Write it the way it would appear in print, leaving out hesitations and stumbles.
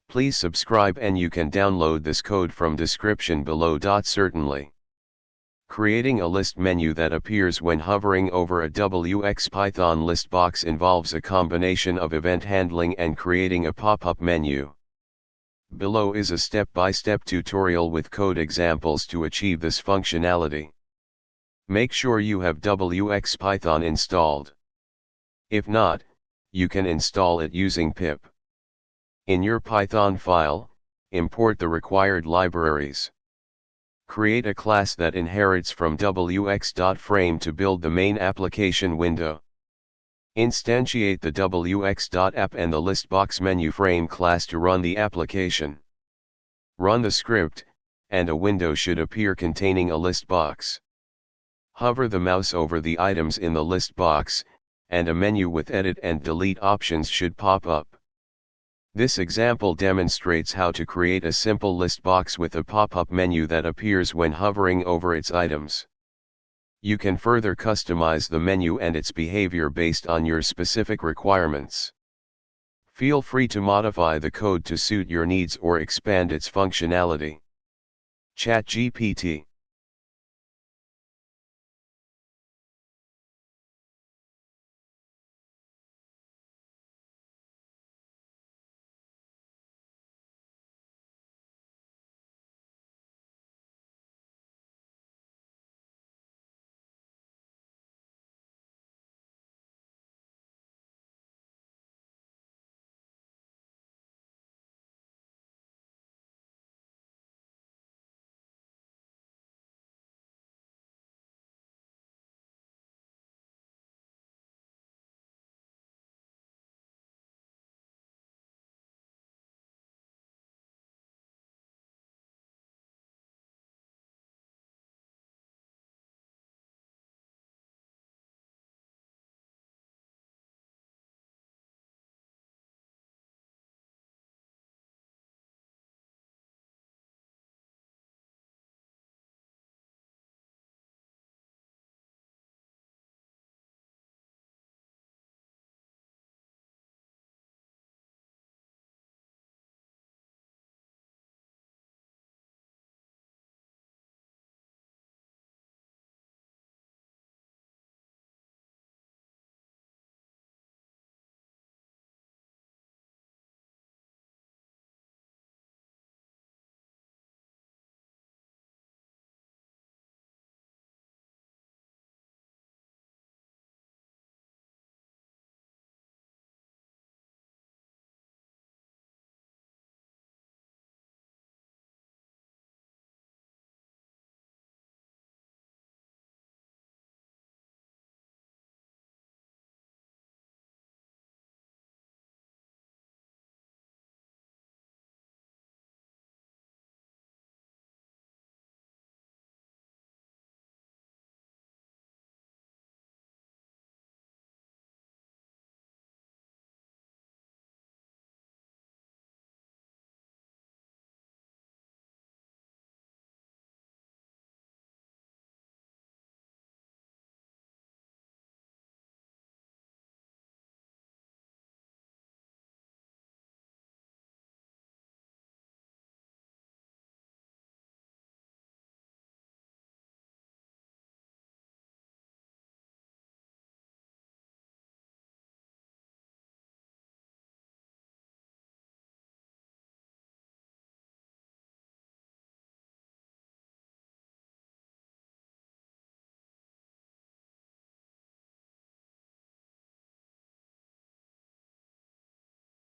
Please subscribe and you can download this code from description below. Certainly. Creating a list menu that appears when hovering over a wxPython list box involves a combination of event handling and creating a pop-up menu. Below is a step-by-step tutorial with code examples to achieve this functionality. Make sure you have wxPython installed. If not, you can install it using pip. In your Python file, import the required libraries. Create a class that inherits from wx.Frame to build the main application window. Instantiate the wx.App and the ListBoxMenuFrame class to run the application. Run the script, and a window should appear containing a list box. Hover the mouse over the items in the list box, and a menu with edit and delete options should pop up. This example demonstrates how to create a simple list box with a pop-up menu that appears when hovering over its items. You can further customize the menu and its behavior based on your specific requirements. Feel free to modify the code to suit your needs or expand its functionality. ChatGPT